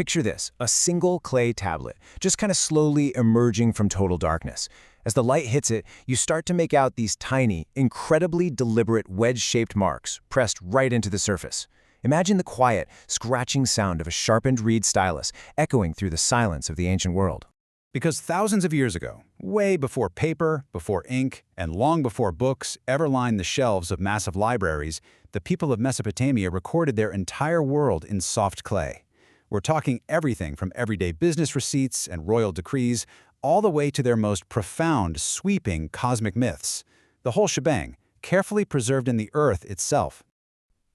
Picture this, a single clay tablet, just kind of slowly emerging from total darkness. As the light hits it, you start to make out these tiny, incredibly deliberate wedge-shaped marks pressed right into the surface. Imagine the quiet, scratching sound of a sharpened reed stylus echoing through the silence of the ancient world. Because thousands of years ago, way before paper, before ink, and long before books ever lined the shelves of massive libraries, the people of Mesopotamia recorded their entire world in soft clay. We're talking everything from everyday business receipts and royal decrees, all the way to their most profound, sweeping cosmic myths. The whole shebang, carefully preserved in the earth itself.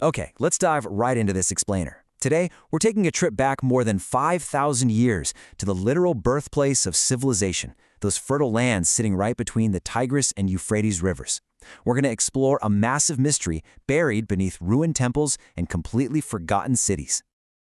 Okay, let's dive right into this explainer. Today, we're taking a trip back more than 5,000 years to the literal birthplace of civilization, those fertile lands sitting right between the Tigris and Euphrates rivers. We're going to explore a massive mystery buried beneath ruined temples and completely forgotten cities.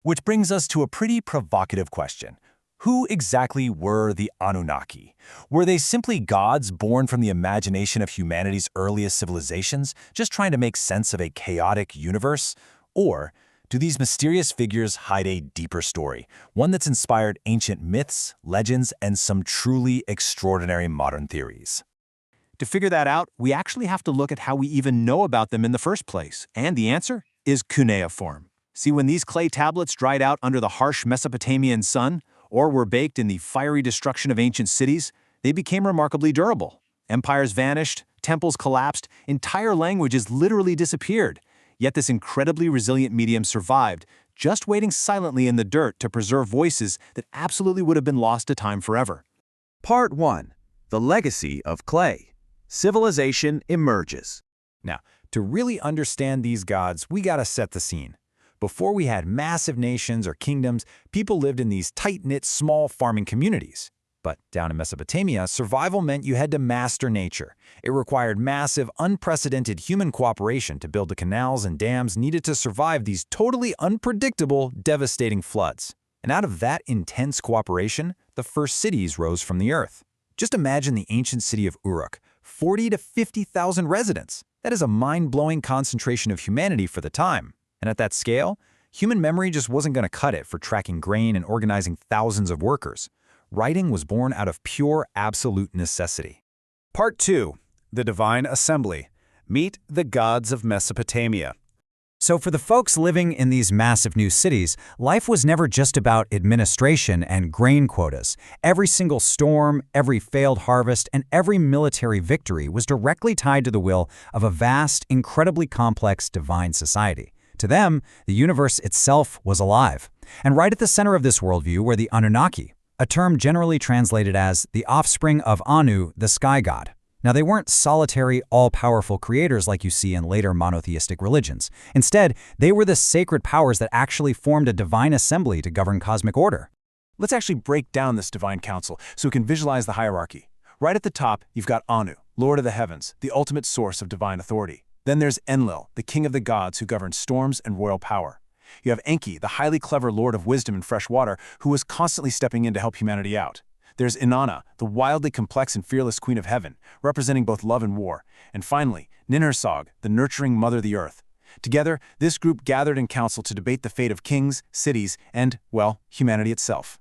Which brings us to a pretty provocative question. Who exactly were the Anunnaki? Were they simply gods born from the imagination of humanity's earliest civilizations, just trying to make sense of a chaotic universe? Or do these mysterious figures hide a deeper story, one that's inspired ancient myths, legends, and some truly extraordinary modern theories? To figure that out, we actually have to look at how we even know about them in the first place, and the answer is cuneiform. See, when these clay tablets dried out under the harsh Mesopotamian sun, or were baked in the fiery destruction of ancient cities, they became remarkably durable. Empires vanished, temples collapsed, entire languages literally disappeared. Yet this incredibly resilient medium survived, just waiting silently in the dirt to preserve voices that absolutely would have been lost to time forever. Part 1. The Legacy of Clay. Civilization emerges. Now, to really understand these gods, we gotta set the scene. Before we had massive nations or kingdoms, people lived in these tight-knit, small farming communities. But down in Mesopotamia, survival meant you had to master nature. It required massive, unprecedented human cooperation to build the canals and dams needed to survive these totally unpredictable, devastating floods. And out of that intense cooperation, the first cities rose from the earth. Just imagine the ancient city of Uruk, 40 to 50,000 residents. That is a mind-blowing concentration of humanity for the time. And at that scale, human memory just wasn't going to cut it for tracking grain and organizing thousands of workers. Writing was born out of pure, absolute necessity. Part 2. The Divine Assembly. Meet the gods of Mesopotamia. So for the folks living in these massive new cities, life was never just about administration and grain quotas. Every single storm, every failed harvest, and every military victory was directly tied to the will of a vast, incredibly complex divine society. To them, the universe itself was alive. And right at the center of this worldview were the Anunnaki, a term generally translated as the offspring of Anu, the sky god. Now, they weren't solitary, all-powerful creators like you see in later monotheistic religions. Instead, they were the sacred powers that actually formed a divine assembly to govern cosmic order. Let's actually break down this divine council so we can visualize the hierarchy. Right at the top, you've got Anu, Lord of the Heavens, the ultimate source of divine authority. Then there's Enlil, the king of the gods who governs storms and royal power. You have Enki, the highly clever lord of wisdom and fresh water, who was constantly stepping in to help humanity out. There's Inanna, the wildly complex and fearless queen of heaven, representing both love and war. And finally, Ninhursag, the nurturing mother of the earth. Together, this group gathered in council to debate the fate of kings, cities, and, well, humanity itself.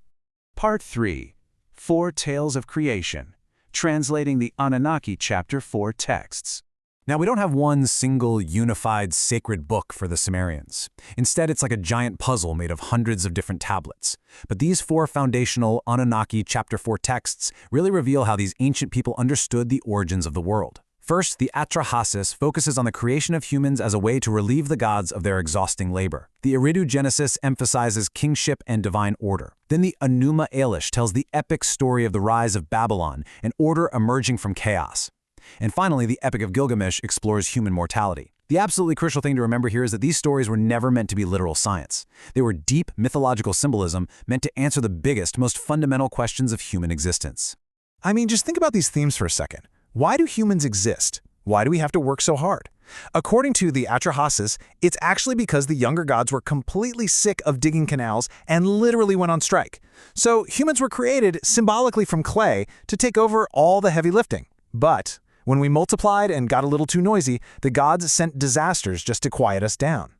Part 3. 4 Tales of Creation. Translating the Anunnaki Chapter 4 texts. Now, we don't have one single, unified, sacred book for the Sumerians. Instead, it's like a giant puzzle made of hundreds of different tablets. But these 4 foundational Anunnaki Chapter 4 texts really reveal how these ancient people understood the origins of the world. First, the Atrahasis focuses on the creation of humans as a way to relieve the gods of their exhausting labor. The Eridu Genesis emphasizes kingship and divine order. Then the Enuma Elish tells the epic story of the rise of Babylon and order emerging from chaos. And finally, the Epic of Gilgamesh explores human mortality. The absolutely crucial thing to remember here is that these stories were never meant to be literal science. They were deep mythological symbolism meant to answer the biggest, most fundamental questions of human existence. I mean, just think about these themes for a second. Why do humans exist? Why do we have to work so hard? According to the Atrahasis, it's actually because the younger gods were completely sick of digging canals and literally went on strike. So humans were created symbolically from clay to take over all the heavy lifting. But when we multiplied and got a little too noisy, the gods sent disasters just to quiet us down.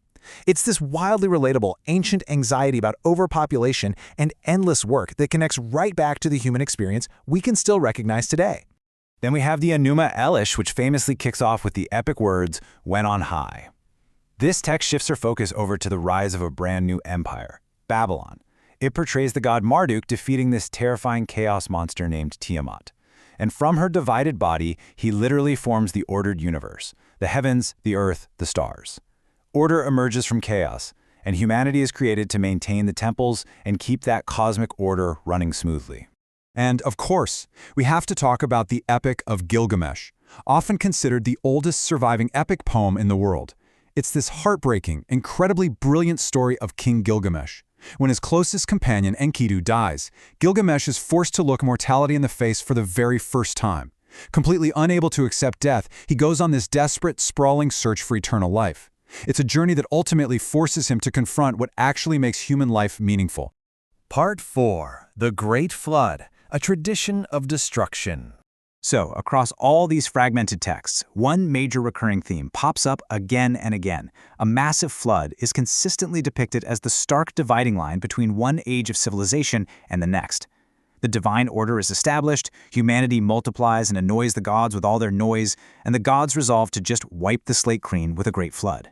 It's this wildly relatable, ancient anxiety about overpopulation and endless work that connects right back to the human experience we can still recognize today. Then we have the Enuma Elish, which famously kicks off with the epic words, "When on high." This text shifts our focus over to the rise of a brand new empire, Babylon. It portrays the god Marduk defeating this terrifying chaos monster named Tiamat. And from her divided body, he literally forms the ordered universe, the heavens, the earth, the stars. Order emerges from chaos, and humanity is created to maintain the temples and keep that cosmic order running smoothly. And, of course, we have to talk about the Epic of Gilgamesh, often considered the oldest surviving epic poem in the world. It's this heartbreaking, incredibly brilliant story of King Gilgamesh. When his closest companion, Enkidu, dies, Gilgamesh is forced to look mortality in the face for the very first time. Completely unable to accept death, he goes on this desperate, sprawling search for eternal life. It's a journey that ultimately forces him to confront what actually makes human life meaningful. Part 4. The Great Flood, a tradition of destruction. So, across all these fragmented texts, one major recurring theme pops up again and again. A massive flood is consistently depicted as the stark dividing line between one age of civilization and the next. The divine order is established, humanity multiplies and annoys the gods with all their noise, and the gods resolve to just wipe the slate clean with a great flood.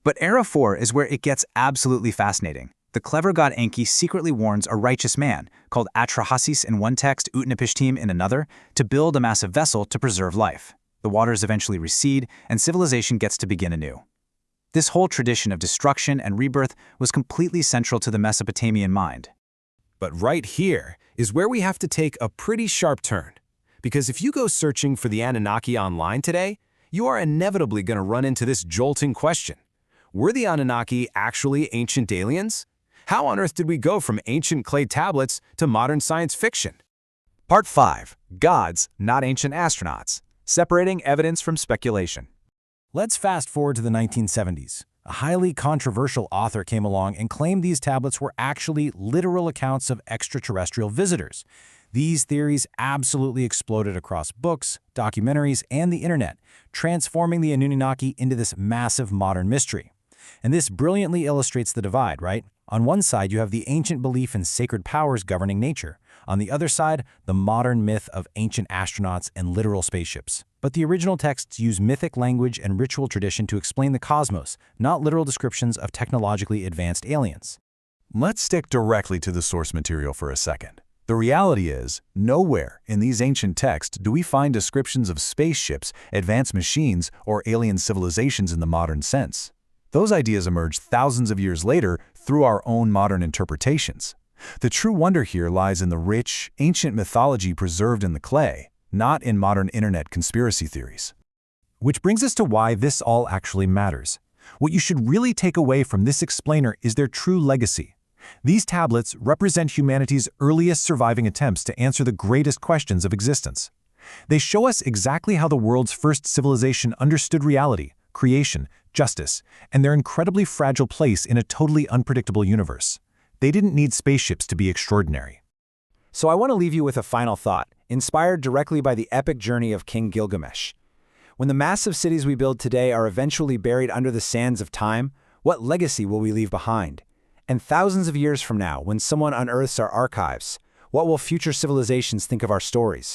But Era 4 is where it gets absolutely fascinating. The clever god Enki secretly warns a righteous man, called Atrahasis in one text, Utnapishtim in another, to build a massive vessel to preserve life. The waters eventually recede, and civilization gets to begin anew. This whole tradition of destruction and rebirth was completely central to the Mesopotamian mind. But right here is where we have to take a pretty sharp turn. Because if you go searching for the Anunnaki online today, you are inevitably going to run into this jolting question. Were the Anunnaki actually ancient aliens? How on earth did we go from ancient clay tablets to modern science fiction? Part 5. Gods, not ancient astronauts. Separating evidence from speculation. Let's fast forward to the 1970s. A highly controversial author came along and claimed these tablets were actually literal accounts of extraterrestrial visitors. These theories absolutely exploded across books, documentaries, and the internet, transforming the Anunnaki into this massive modern mystery. And this brilliantly illustrates the divide, right? On one side, you have the ancient belief in sacred powers governing nature. On the other side, the modern myth of ancient astronauts and literal spaceships. But the original texts use mythic language and ritual tradition to explain the cosmos, not literal descriptions of technologically advanced aliens. Let's stick directly to the source material for a second. The reality is, nowhere in these ancient texts do we find descriptions of spaceships, advanced machines, or alien civilizations in the modern sense. Those ideas emerged thousands of years later through our own modern interpretations. The true wonder here lies in the rich, ancient mythology preserved in the clay, not in modern internet conspiracy theories. Which brings us to why this all actually matters. What you should really take away from this explainer is their true legacy. These tablets represent humanity's earliest surviving attempts to answer the greatest questions of existence. They show us exactly how the world's first civilization understood reality, creation, justice, and their incredibly fragile place in a totally unpredictable universe. They didn't need spaceships to be extraordinary. So I want to leave you with a final thought, inspired directly by the epic journey of King Gilgamesh. When the massive cities we build today are eventually buried under the sands of time, what legacy will we leave behind? And thousands of years from now, when someone unearths our archives, what will future civilizations think of our stories?